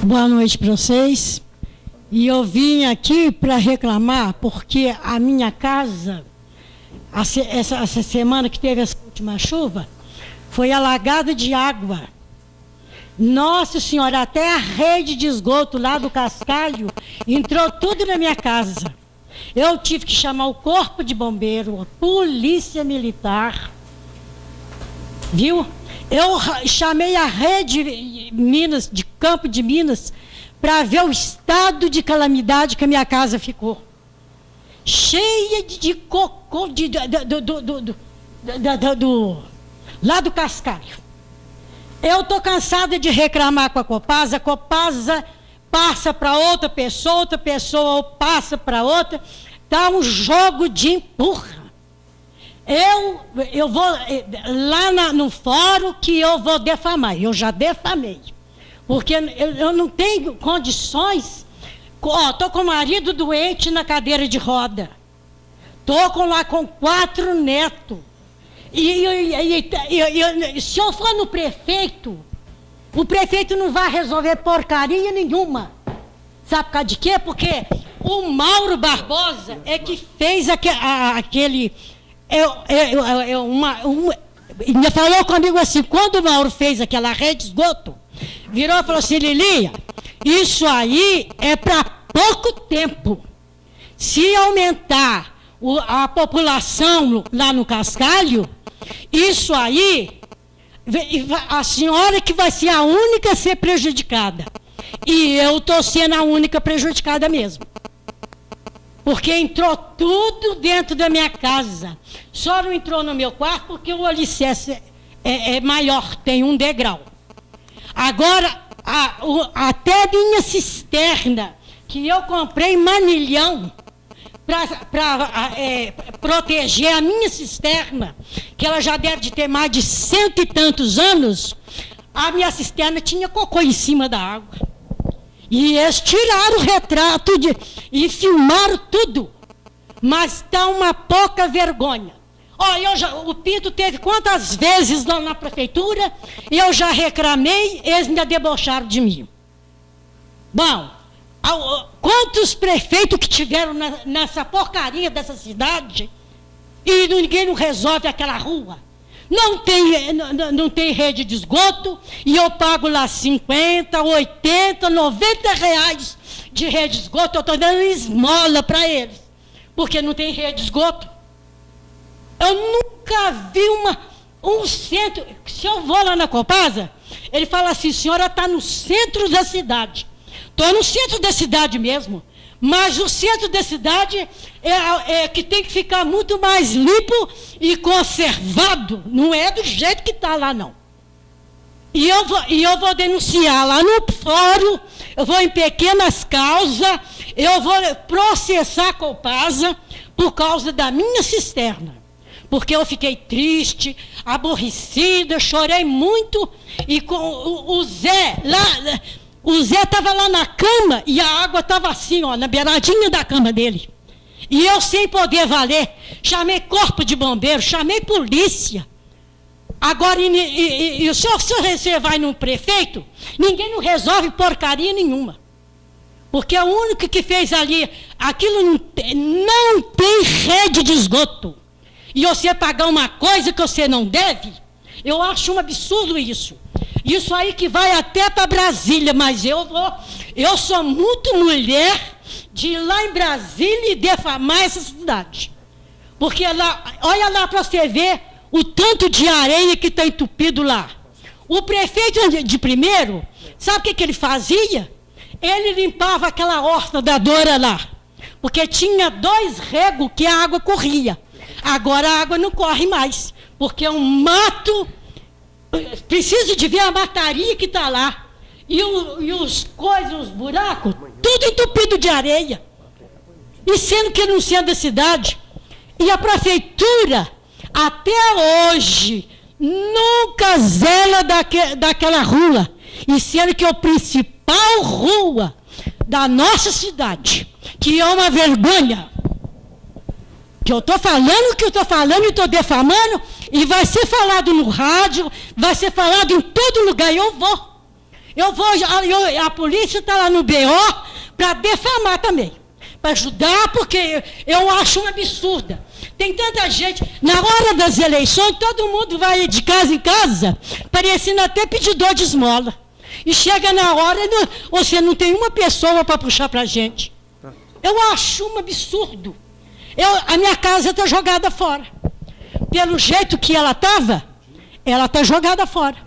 Boa noite para vocês. E eu vim aqui para reclamar porque a minha casa, essa semana que teve essa última chuva, foi alagada de água. Nossa Senhora, até a rede de esgoto lá do cascalho entrou tudo na minha casa. Eu tive que chamar o corpo de bombeiro, a polícia militar, viu? Eu chamei a rede Minas, de Campo de Minas, para ver o estado de calamidade que a minha casa ficou. Cheia de cocô lá do cascalho. Eu estou cansada de reclamar com a Copasa passa para outra pessoa passa para outra, está um jogo de empurra. Eu vou lá no fórum que eu vou defamar. Eu já defamei. Porque eu não tenho condições. Estou com o marido doente na cadeira de roda. Estou lá com 4 netos. E se eu for no prefeito, o prefeito não vai resolver porcaria nenhuma. Sabe por causa de quê? Porque o Mauro Barbosa é que fez aquele... Ele falou comigo assim, quando o Mauro fez aquela rede de esgoto, virou e falou assim, Lilia, isso aí é para pouco tempo. Se aumentar a população lá no cascalho, isso aí, a senhora que vai ser a única a ser prejudicada. E eu estou sendo a única prejudicada mesmo. Porque entrou tudo dentro da minha casa. Só não entrou no meu quarto porque o alicerce é maior, tem 1 degrau. Agora, até a minha cisterna, que eu comprei em Manilhão, para proteger a minha cisterna, que ela já deve de ter mais de 100 e tantos anos, a minha cisterna tinha cocô em cima da água. E eles tiraram o retrato e filmaram tudo. Mas está uma pouca vergonha. O Pinto teve quantas vezes lá na prefeitura, eu já reclamei, eles ainda debocharam de mim. Bom, quantos prefeitos que tiveram nessa porcaria dessa cidade e ninguém não resolve aquela rua? Não tem rede de esgoto e eu pago lá 50, 80, 90 reais de rede de esgoto. Eu estou dando esmola para eles, porque não tem rede de esgoto. Eu nunca vi um centro. Se eu vou lá na Copasa, ele fala assim, senhora está no centro da cidade. Estou no centro da cidade mesmo. Mas o centro da cidade é que tem que ficar muito mais limpo e conservado. Não é do jeito que está lá, não. E eu vou denunciar lá no fórum, eu vou em pequenas causas, eu vou processar a Copasa por causa da minha cisterna. Porque eu fiquei triste, aborrecida, chorei muito, e com o Zé lá... O Zé estava lá na cama e a água estava assim, na beiradinha da cama dele. E eu, sem poder valer, chamei corpo de bombeiro, chamei polícia. Agora, se você vai num prefeito, ninguém não resolve porcaria nenhuma. Porque o único que fez ali, aquilo não tem rede de esgoto. E você pagar uma coisa que você não deve, eu acho um absurdo isso. Isso aí que vai até para Brasília, mas eu sou muito mulher de ir lá em Brasília e defamar essa cidade. Porque lá, olha lá para você ver o tanto de areia que está entupido lá. O prefeito de primeiro, sabe o que ele fazia? Ele limpava aquela horta da Dora lá, porque tinha 2 regos que a água corria. Agora a água não corre mais, porque é um mato... Preciso de ver a mataria que está lá. E os buracos, tudo entupido de areia. E sendo que não sendo da cidade. E a prefeitura, até hoje, nunca zela daquela rua. E sendo que é a principal rua da nossa cidade, que é uma vergonha. Que eu estou falando o que eu estou falando e estou defamando, e vai ser falado no rádio, vai ser falado em todo lugar, e eu vou. A polícia está lá no BO para defamar também, para ajudar, porque eu acho um absurdo. Tem tanta gente, na hora das eleições, todo mundo vai de casa em casa, parecendo até pedidor de esmola. E chega na hora, você não tem uma pessoa para puxar para a gente. Eu acho um absurdo. A minha casa está jogada fora. Pelo jeito que ela estava, ela está jogada fora.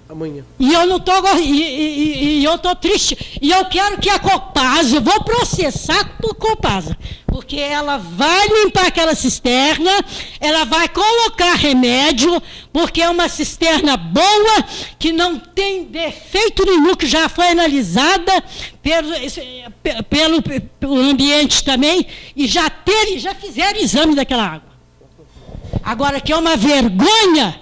Amanhã. E eu não estou. E eu estou triste. E eu quero que a Copasa, eu vou processar por Copasa, porque ela vai limpar aquela cisterna, ela vai colocar remédio, porque é uma cisterna boa, que não tem defeito nenhum, que já foi analisada pelo ambiente também, e já fizeram exame daquela água. Agora, que é uma vergonha,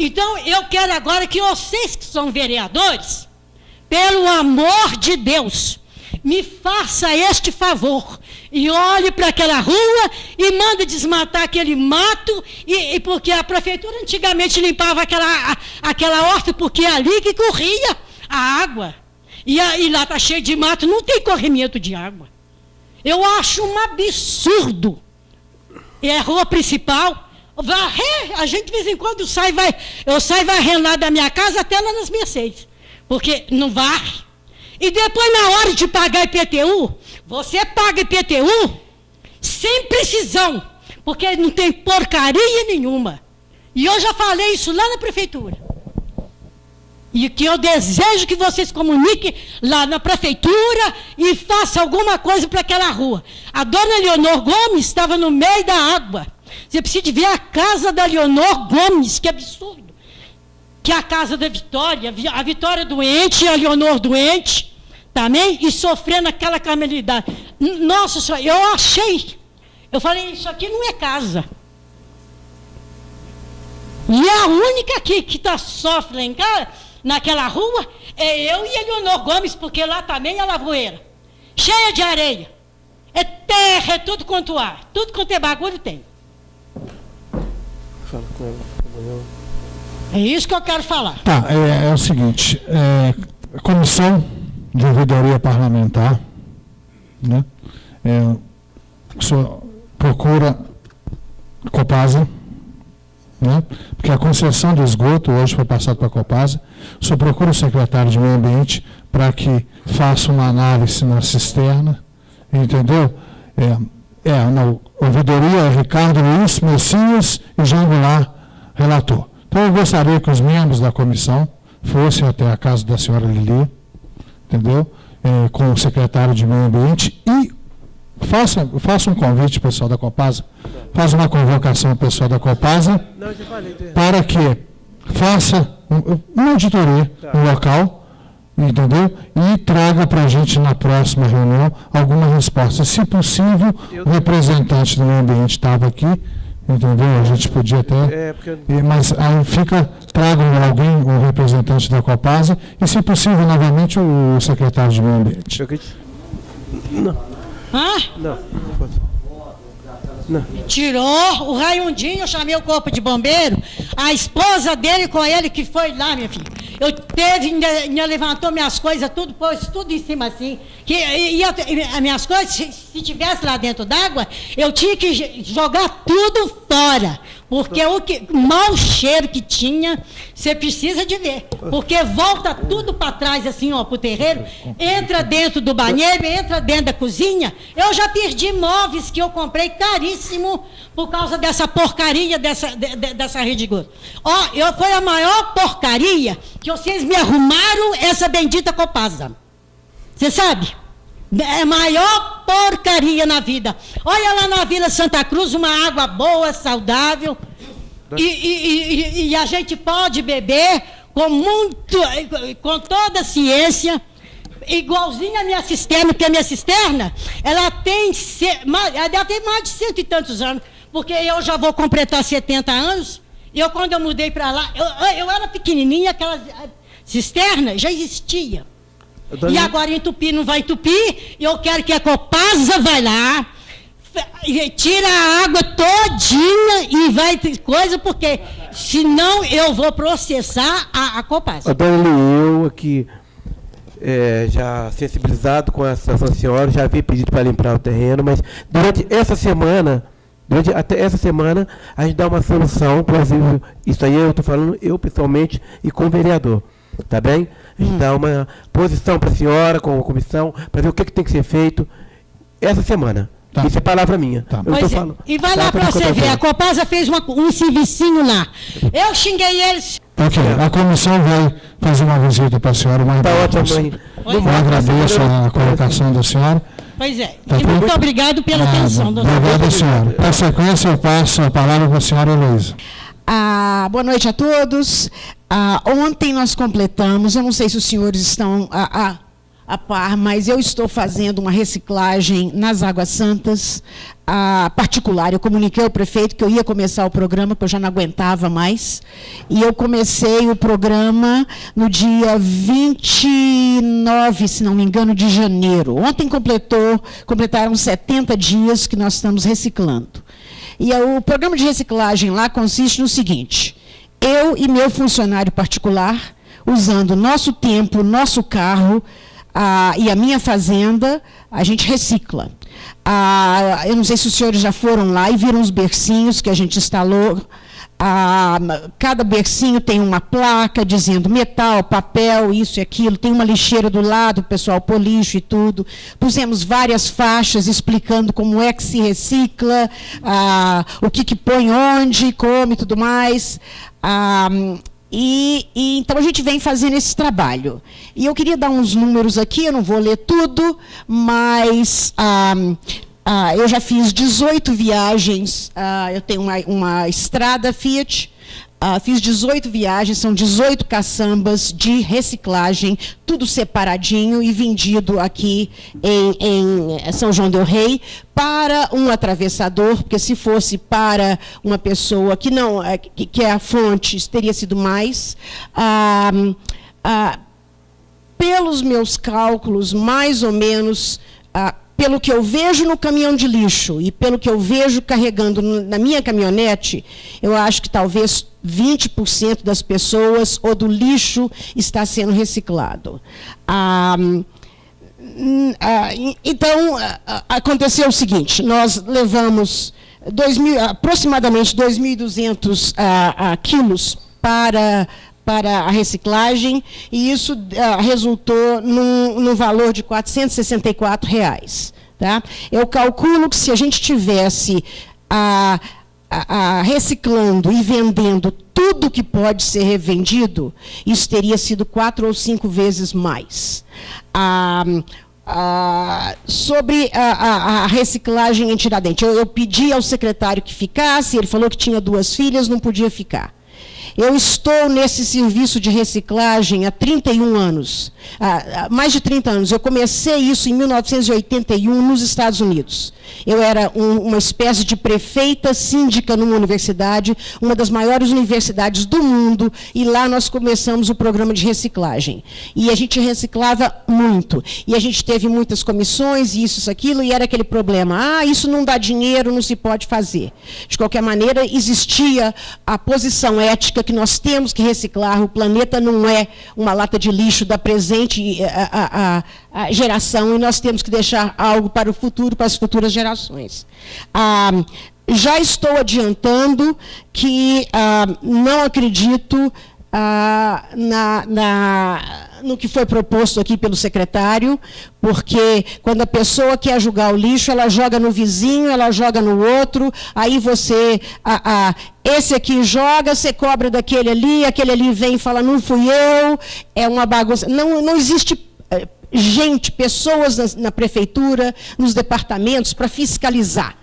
Então, eu quero agora que vocês que são vereadores, pelo amor de Deus, me faça este favor e olhe para aquela rua e manda desmatar aquele mato, porque a prefeitura antigamente limpava aquela horta, porque é ali que corria a água. E lá está cheio de mato, não tem corrimento de água. Eu acho um absurdo. É a rua principal. A gente de vez em quando eu saio varrendo lá da minha casa até lá nas Mercedes, porque não varre. E depois, na hora de pagar IPTU, você paga IPTU sem precisão, porque não tem porcaria nenhuma. E eu já falei isso lá na prefeitura. E que eu desejo que vocês comuniquem lá na prefeitura e façam alguma coisa para aquela rua. A dona Leonor Gomes estava no meio da água. Você precisa de ver a casa da Leonor Gomes, que absurdo. Que é a casa da Vitória, a Vitória doente, a Leonor doente, também, e sofrendo aquela calamidade. Nossa Senhora, eu falei, isso aqui não é casa. E a única que sofre naquela rua é eu e a Leonor Gomes, porque lá também é lavoeira, cheia de areia. É terra, é tudo quanto ar, tudo quanto é bagulho tem. Fala com ela. É isso que eu quero falar. Tá, é o seguinte, a comissão de ouvidoria parlamentar, né, o senhor procura Copasa, né, porque a concessão do esgoto hoje foi passada para a Copasa, o senhor procura o secretário de Meio Ambiente para que faça uma análise na cisterna, entendeu? Na ouvidoria, Ricardo Luiz Messias e João Goulart, relator. Então, eu gostaria que os membros da comissão fossem até a casa da senhora Lili, entendeu? Com o secretário de Meio Ambiente e faça um convite, pessoal da Copasa, faça uma convocação ao pessoal da Copasa, para que faça uma auditoria no local, entendeu? E traga para a gente na próxima reunião alguma resposta. Se possível, o representante do meio ambiente estava aqui, entendeu? A gente podia até... mas aí tragam alguém, o representante da Copasa, e se possível, novamente, o secretário de meio ambiente. Não. Hã? Não. Tirou o Raiundinho, eu chamei o corpo de bombeiro, a esposa dele com ele que foi lá, minha filha. Ainda levantou minhas coisas, tudo, pôs tudo em cima assim. As minhas coisas, se tivesse lá dentro d'água, eu tinha que jogar tudo fora. Porque o mau cheiro que tinha, você precisa de ver. Porque volta tudo para trás, assim, ó, pro terreiro, entra dentro do banheiro, entra dentro da cozinha. Eu já perdi móveis que eu comprei caríssimo por causa dessa porcaria dessa rede de esgoto. Ó, foi a maior porcaria que vocês me arrumaram essa bendita Copasa. Você sabe? É a maior porcaria na vida. Olha lá na Vila Santa Cruz, uma água boa, saudável. E a gente pode beber com toda a ciência, igualzinho a minha cisterna, porque a minha cisterna, ela tem mais de 100 e tantos anos, porque eu já vou completar 70 anos. Quando eu mudei para lá, eu era pequenininha, aquela cisterna já existia. E agora entupir não vai entupir, e eu quero que a Copasa vai lá, tira a água todinha e vai ter coisa, porque senão eu vou processar a Copasa. Dona Eli, eu aqui, já sensibilizado com essa senhora, já havia pedido para limpar o terreno, mas durante até essa semana, a gente dá uma solução, inclusive, isso aí eu estou falando eu pessoalmente e com o vereador, tá bem? A gente dá uma posição para a senhora, com a comissão, para ver o que tem que ser feito essa semana. Tá. Isso é palavra minha. Tá. Eu não tô falando. E vai lá para você ver, a Copasa fez um servicinho lá. Eu xinguei eles. Ok, a comissão vai fazer uma visita para a senhora. Tá ótimo, mãe. Eu agradeço a colocação da senhora. Pois é. Tá E muito obrigado pela atenção, doutor. Obrigado, senhora. Para a sequência, eu passo a palavra para a senhora Heloísa. Boa noite a todos. Ontem nós completamos, eu não sei se os senhores estão a par, mas eu estou fazendo uma reciclagem nas Águas Santas, particular. Eu comuniquei ao prefeito que eu ia começar o programa, porque eu já não aguentava mais, e eu comecei o programa no dia 29, se não me engano, de janeiro. Ontem completaram 70 dias que nós estamos reciclando. E o programa de reciclagem lá consiste no seguinte: eu e meu funcionário particular, usando nosso tempo, nosso carro, e a minha fazenda, a gente recicla. Eu não sei se os senhores já foram lá e viram os bercinhos que a gente instalou. Cada bercinho tem uma placa dizendo metal, papel, isso e aquilo. Tem uma lixeira do lado, o pessoal pôr lixo e tudo. Pusemos várias faixas explicando como é que se recicla, o que põe onde, como e tudo mais. Então a gente vem fazendo esse trabalho. E eu queria dar uns números aqui, eu não vou ler tudo, mas eu já fiz 18 viagens, eu tenho uma estrada Fiat, fiz 18 viagens, são 18 caçambas de reciclagem, tudo separadinho e vendido aqui em São João del Rei, para um atravessador, porque se fosse para uma pessoa que não que é a fonte, teria sido mais. Pelos meus cálculos, mais ou menos, pelo que eu vejo no caminhão de lixo e pelo que eu vejo carregando na minha caminhonete, eu acho que talvez 20% das pessoas ou do lixo está sendo reciclado. Então, aconteceu o seguinte: nós levamos aproximadamente 2.200 quilos para a reciclagem, e isso resultou num valor de R$ 464. Tá? Eu calculo que se a gente tivesse reciclando e vendendo tudo que pode ser revendido, isso teria sido 4 ou 5 vezes mais. Sobre a reciclagem em Tiradentes, eu pedi ao secretário que ficasse, ele falou que tinha 2 filhas, não podia ficar. Eu estou nesse serviço de reciclagem há 31 anos, mais de 30 anos. Eu comecei isso em 1981 nos Estados Unidos. Eu era uma espécie de prefeita síndica numa universidade, uma das maiores universidades do mundo, e lá nós começamos o programa de reciclagem. E a gente reciclava muito. E a gente teve muitas comissões, isso, aquilo, e era aquele problema: isso não dá dinheiro, não se pode fazer. De qualquer maneira, existia a posição ética que nós temos que reciclar. O planeta não é uma lata de lixo da presente geração, e nós temos que deixar algo para o futuro, para as futuras gerações. Já estou adiantando que não acredito no que foi proposto aqui pelo secretário, porque quando a pessoa quer jogar o lixo, ela joga no vizinho, ela joga no outro, aí você, esse aqui joga, você cobra daquele ali, aquele ali vem e fala, não fui eu, é uma bagunça. Não existe pessoas na prefeitura, nos departamentos, para fiscalizar.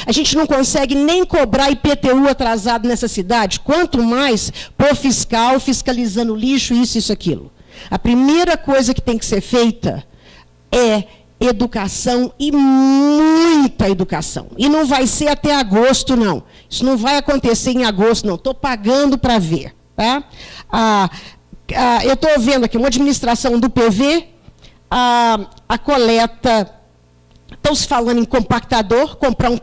A gente não consegue nem cobrar IPTU atrasado nessa cidade, quanto mais por fiscal fiscalizando lixo, isso, aquilo. A primeira coisa que tem que ser feita é educação, e muita educação. E não vai ser até agosto, não. Isso não vai acontecer em agosto, não. Estou pagando para ver. Tá? Eu estou vendo aqui uma administração do PV, a coleta Estão se falando em compactador, comprar um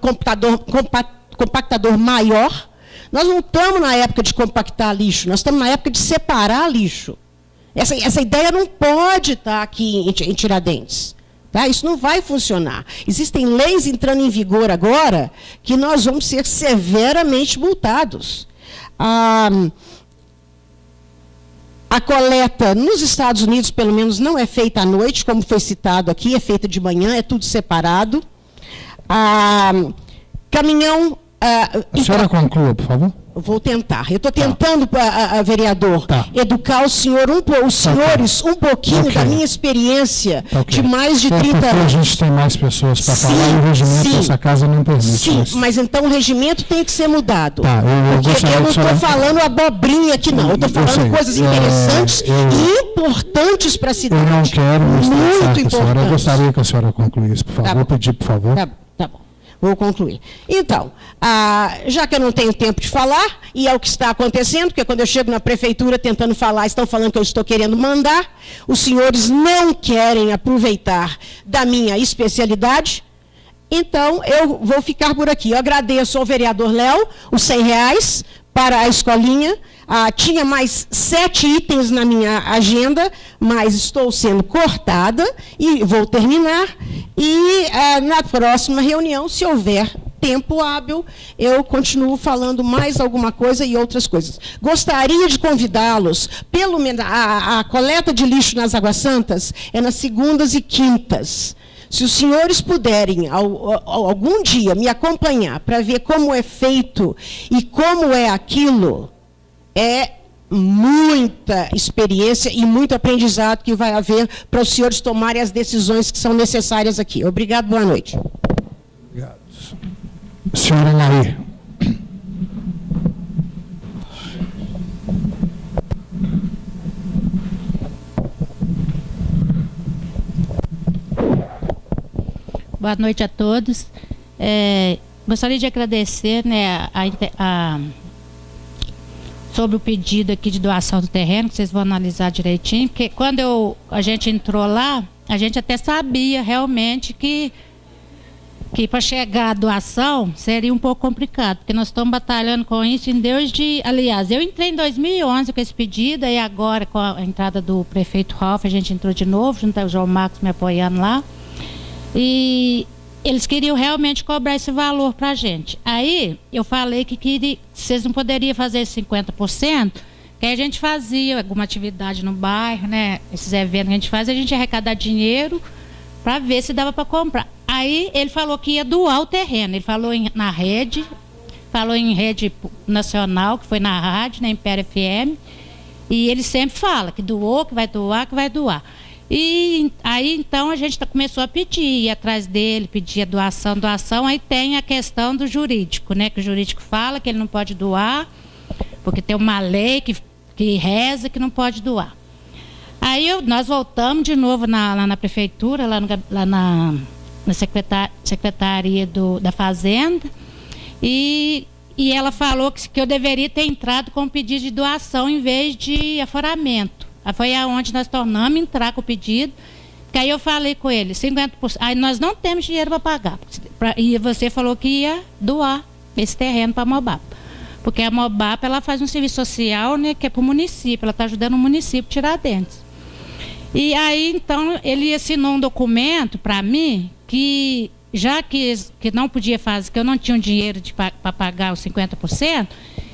compactador maior. Nós não estamos na época de compactar lixo, nós estamos na época de separar lixo. Essa ideia não pode estar aqui em Tiradentes. Tá? Isso não vai funcionar. Existem leis entrando em vigor agora que nós vamos ser severamente multados. A coleta nos Estados Unidos, pelo menos, não é feita à noite, como foi citado aqui, é feita de manhã, é tudo separado. Caminhão... A senhora conclua, por favor. Vou tentar. Eu estou tentando, vereador, educar os senhores um pouquinho da minha experiência de mais de 30 anos. A gente tem mais pessoas para falar e o regimento dessa casa não permite. Sim, mas então o regimento tem que ser mudado. Porque eu não estou falando abobrinha aqui, não. Eu estou falando coisas interessantes e importantes para a cidade. Eu não quero muito importante. Eu gostaria que a senhora concluísse, por favor. Vou pedir, por favor. Tá bom. Vou concluir. Então, já que eu não tenho tempo de falar, e é o que está acontecendo, porque quando eu chego na prefeitura tentando falar, estão falando que eu estou querendo mandar, os senhores não querem aproveitar da minha especialidade, então eu vou ficar por aqui. Eu agradeço ao vereador Léo os R$100 para a escolinha. Tinha mais 7 itens na minha agenda, mas estou sendo cortada e vou terminar. E na próxima reunião, se houver tempo hábil, eu continuo falando mais alguma coisa e outras coisas. Gostaria de convidá-los, pelo menos, a coleta de lixo nas Águas Santas é nas segundas e quintas. Se os senhores puderem, algum dia, me acompanhar para ver como é feito e como é aquilo, é muita experiência e muito aprendizado que vai haver para os senhores tomarem as decisões que são necessárias aqui. Obrigado, boa noite. Obrigado. Senhora Nair. Boa noite a todos. Gostaria de agradecer, né, sobre o pedido aqui de doação do terreno, que vocês vão analisar direitinho, porque quando a gente entrou lá, a gente até sabia realmente que para chegar à doação seria um pouco complicado, porque nós estamos batalhando com isso aliás, eu entrei em 2011 com esse pedido, e agora com a entrada do prefeito Ralph, a gente entrou de novo, junto ao João Marcos me apoiando lá, e eles queriam realmente cobrar esse valor para a gente. Aí eu falei que vocês não poderiam fazer 50%, que a gente fazia alguma atividade no bairro, né? Esses eventos que a gente faz, a gente ia arrecadar dinheiro para ver se dava para comprar. Aí ele falou que ia doar o terreno. Ele falou na rede, falou em rede nacional, que foi na rádio, na Império FM, e ele sempre fala que doou, que vai doar, que vai doar. E aí, então, a gente começou a pedir, ir atrás dele, pedir a doação. Aí tem a questão do jurídico, né? Que o jurídico fala que ele não pode doar, porque tem uma lei que reza que não pode doar. Aí nós voltamos de novo lá na prefeitura, lá na secretaria da Fazenda, e ela falou que eu deveria ter entrado com pedido de doação em vez de aforamento. Foi aonde nós tornamos entrar com o pedido, que aí eu falei com ele, 50%, aí nós não temos dinheiro para pagar, e você falou que ia doar esse terreno para a Mobapa, porque a Mobapa, ela faz um serviço social, né, que é para o município, ela está ajudando o município Tiradentes. E aí, então, ele assinou um documento para mim, que já que não podia fazer, que eu não tinha um dinheiro para pagar os 50%,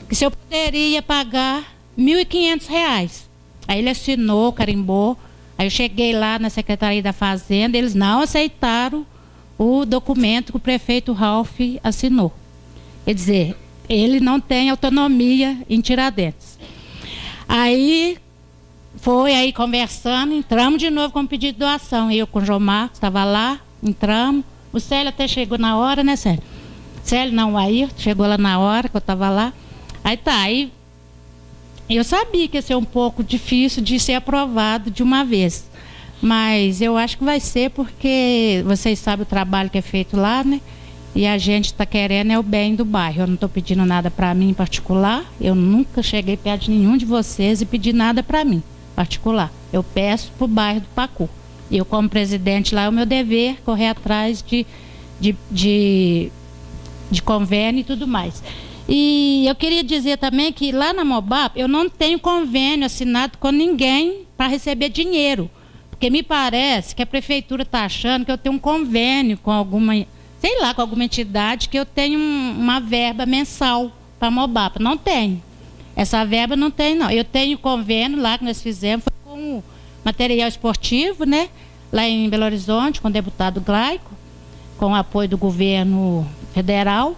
que se eu poderia pagar R$1.500. Aí ele assinou, carimbou. Aí eu cheguei lá na Secretaria da Fazenda, eles não aceitaram o documento que o prefeito Ralph assinou. Quer dizer, ele não tem autonomia em Tiradentes. Aí conversando, entramos de novo com o pedido de doação. Eu com o João Marcos, estava lá, entramos. O Célio até chegou na hora, né, Célio? Célio não, aí chegou lá na hora que eu estava lá. Aí eu sabia que ia ser um pouco difícil de ser aprovado de uma vez, mas eu acho que vai ser, porque vocês sabem o trabalho que é feito lá, né? E a gente está querendo o bem do bairro. Eu não estou pedindo nada para mim em particular, eu nunca cheguei perto de nenhum de vocês e pedi nada para mim em particular. Eu peço para o bairro do Pacu, Eu, como presidente lá, é o meu dever correr atrás de convênio e tudo mais. E eu queria dizer também que lá na Mobap eu não tenho convênio assinado com ninguém para receber dinheiro. Porque me parece que a prefeitura está achando que eu tenho um convênio com alguma, sei lá, com alguma entidade, que eu tenho uma verba mensal para a Mobap. Não tenho. Essa verba não tem, não. Eu tenho convênio lá que nós fizemos, foi com material esportivo, né? Lá em Belo Horizonte, com o deputado Glaico, com o apoio do governo federal.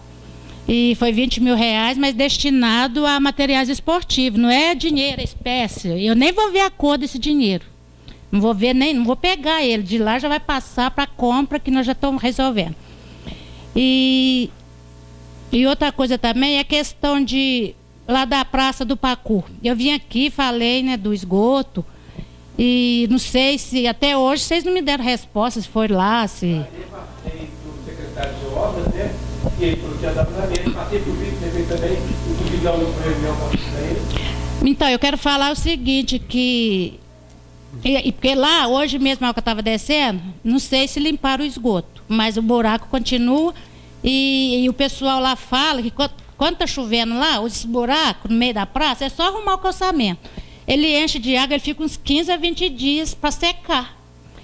E foi R$20 mil, mas destinado a materiais esportivos. Não é dinheiro, é espécie. Eu nem vou ver a cor desse dinheiro. Não vou ver, não vou pegar ele. De lá já vai passar para a compra que nós já estamos resolvendo. E outra coisa também é a questão de lá da Praça do Pacu. Eu vim aqui, falei, né, do esgoto. E não sei se até hoje vocês não me deram resposta, se foi lá, se... Eu passei para o secretário de obras, né? E ele falou que ia dar planejamento, passei para o vice-prefeito também, o divisão de reunião para ele. Então, eu quero falar o seguinte, que... porque lá, hoje mesmo que eu estava descendo, não sei se limparam o esgoto, mas o buraco continua e o pessoal lá fala que quando está chovendo lá, esse buraco no meio da praça, é só arrumar o calçamento. Ele enche de água, ele fica uns 15 a 20 dias para secar.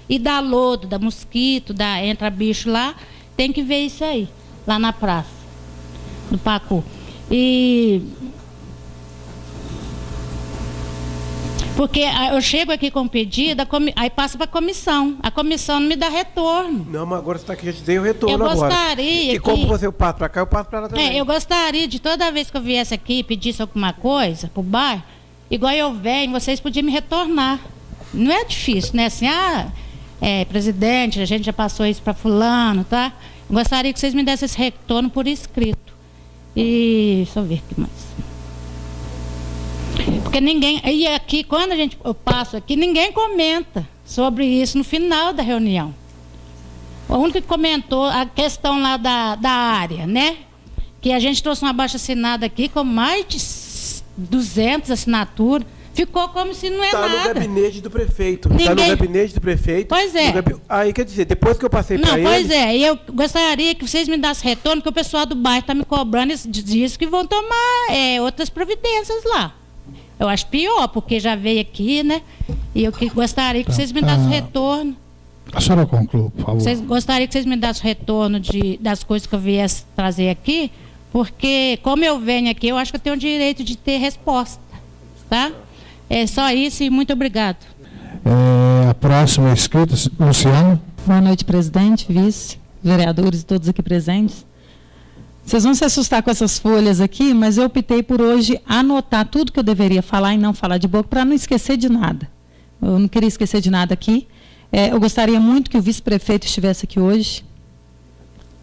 E dá lodo, dá mosquito, entra bicho lá, tem que ver isso aí, lá na praça do Pacu. Porque eu chego aqui com um pedido, aí passa para a comissão não me dá retorno. Não, mas agora você está aqui, eu te dei o retorno agora. Eu gostaria E como você passa para cá, eu passo para lá também. Eu gostaria de toda vez que eu viesse aqui e pedisse alguma coisa para o bairro, igual eu venho, vocês podiam me retornar. Não é difícil, né? Assim, presidente, a gente já passou isso para fulano, tá? Eu gostaria que vocês me dessem esse retorno por escrito. E deixa eu ver o que mais. Porque ninguém... E aqui, quando eu passo aqui, ninguém comenta sobre isso no final da reunião. O único que comentou a questão lá da área, né? Que a gente trouxe uma abaixo-assinada aqui com mais de 200 assinaturas. Ficou como se não é nada. Está no gabinete do prefeito. Está no gabinete do prefeito. Pois é. Aí, quer dizer, depois que eu passei para ele... Não, pois é. E eu gostaria que vocês me dessem retorno, porque o pessoal do bairro está me cobrando e diz que vão tomar outras providências lá. Eu acho pior, porque já veio aqui, né? E eu gostaria que vocês me dessem retorno. A senhora conclua, por favor. Gostaria que vocês me dessem retorno das coisas que eu viesse trazer aqui, porque, como eu venho aqui, eu acho que eu tenho o direito de ter resposta. Tá? É só isso e muito obrigado. A próxima escrita, Luciano. Boa noite, presidente, vice, vereadores e todos aqui presentes. Vocês vão se assustar com essas folhas aqui, mas eu optei por hoje anotar tudo que eu deveria falar e não falar de boca, para não esquecer de nada. Eu não queria esquecer de nada aqui. Eu gostaria muito que o vice-prefeito estivesse aqui hoje.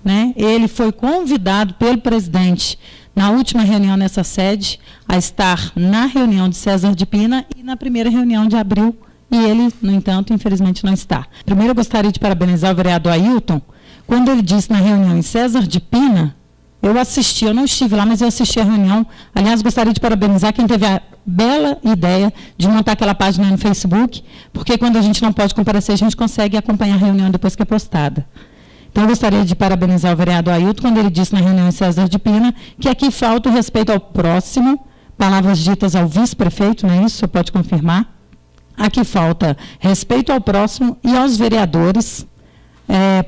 Né? Ele foi convidado pelo presidente, na última reunião nessa sede, a estar na reunião de César de Pina e na primeira reunião de abril, e ele, no entanto, infelizmente não está. Primeiro, eu gostaria de parabenizar o vereador Ailton, quando ele disse na reunião em César de Pina. Eu assisti, eu não estive lá, mas eu assisti a reunião. Aliás, gostaria de parabenizar quem teve a bela ideia de montar aquela página no Facebook, porque quando a gente não pode comparecer, a gente consegue acompanhar a reunião depois que é postada. Então, eu gostaria de parabenizar o vereador Ailton, quando ele disse na reunião em César de Pina, que aqui falta o respeito ao próximo, palavras ditas ao vice-prefeito, não é isso? Você pode confirmar? Aqui falta respeito ao próximo e aos vereadores,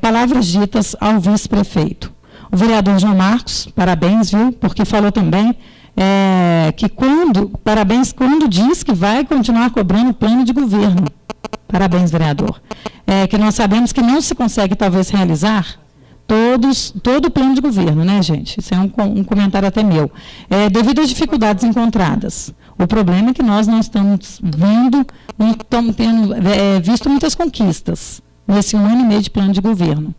palavras ditas ao vice-prefeito. O vereador João Marcos, parabéns, viu? Porque falou também que parabéns quando diz que vai continuar cobrando o plano de governo. Parabéns, vereador. Que nós sabemos que não se consegue, talvez, realizar todo o plano de governo, né, gente? Isso é um comentário até meu. Devido às dificuldades encontradas. O problema é que nós não estamos vendo, não estamos tendo visto muitas conquistas nesse 1 ano e meio de plano de governo.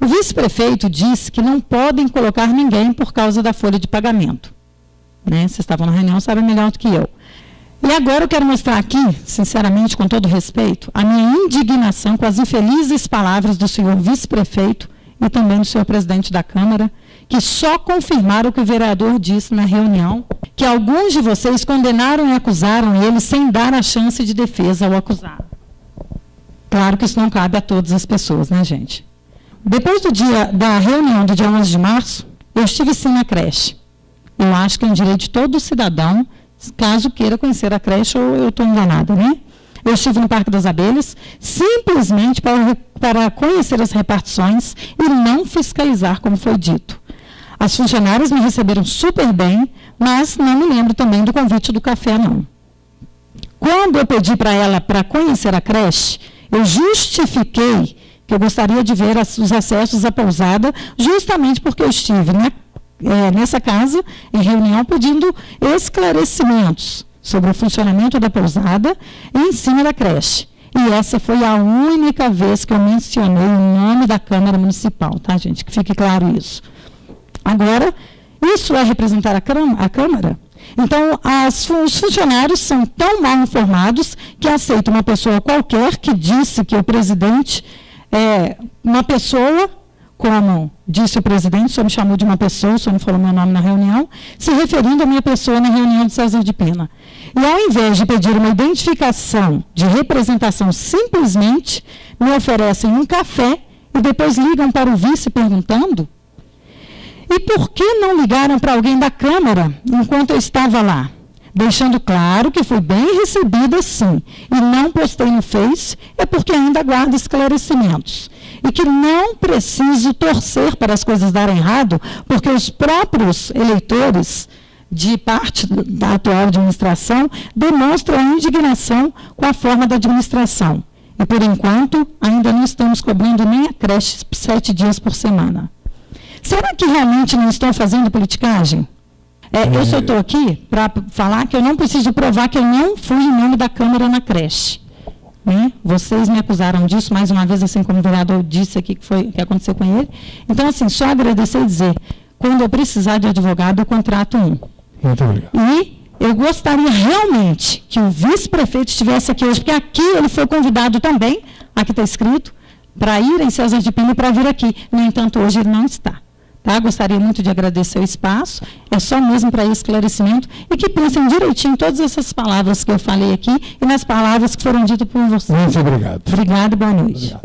O vice-prefeito disse que não podem colocar ninguém por causa da folha de pagamento. Né? Vocês estavam na reunião, sabem melhor do que eu. E agora eu quero mostrar aqui, sinceramente, com todo respeito, a minha indignação com as infelizes palavras do senhor vice-prefeito e também do senhor presidente da Câmara, que só confirmaram o que o vereador disse na reunião, que alguns de vocês condenaram e acusaram ele sem dar a chance de defesa ao acusado. Claro que isso não cabe a todas as pessoas, né, gente? Depois da reunião do dia 11 de março, eu estive sim na creche. Eu acho que é um direito de todo cidadão, caso queira conhecer a creche, ou eu estou enganada, né? Eu estive no Parque das Abelhas, simplesmente para conhecer as repartições e não fiscalizar, como foi dito. As funcionárias me receberam super bem, mas não me lembro também do convite do café, não. Quando eu pedi para ela para conhecer a creche, eu justifiquei que eu gostaria de ver os acessos à pousada, justamente porque eu estive nessa casa, em reunião, pedindo esclarecimentos sobre o funcionamento da pousada e em cima da creche. E essa foi a única vez que eu mencionei o nome da Câmara Municipal, tá, gente? Que fique claro isso. Agora, isso é representar a Câmara? Então, os funcionários são tão mal informados que aceitam uma pessoa qualquer que disse que o presidente é uma pessoa, como disse o presidente, o senhor me chamou de uma pessoa, o senhor não falou meu nome na reunião, se referindo à minha pessoa na reunião de César de Pina. E ao invés de pedir uma identificação de representação, simplesmente me oferecem um café e depois ligam para o vice perguntando. E por que não ligaram para alguém da Câmara enquanto eu estava lá? Deixando claro que fui bem recebida, sim, e não postei no Face, é porque ainda guardo esclarecimentos. E que não preciso torcer para as coisas darem errado, porque os próprios eleitores de parte da atual administração demonstram a indignação com a forma da administração. E, por enquanto, ainda não estamos cobrindo nem a creche 7 dias por semana. Será que realmente não estão fazendo politicagem? Eu só estou aqui para falar que eu não preciso provar que eu não fui em nome da Câmara na creche. Né? Vocês me acusaram disso, mais uma vez, assim como o vereador disse aqui que aconteceu com ele. Então, assim, só agradecer e dizer, quando eu precisar de advogado, eu contrato um. Muito obrigado. E eu gostaria realmente que o vice-prefeito estivesse aqui hoje, porque aqui ele foi convidado também, aqui está escrito, para ir em César de Pina e para vir aqui. No entanto, hoje ele não está. Tá? Gostaria muito de agradecer o espaço, é só mesmo para esclarecimento, e que pensem direitinho em todas essas palavras que eu falei aqui e nas palavras que foram ditas por vocês. Muito obrigado. Obrigado e boa noite. Obrigado.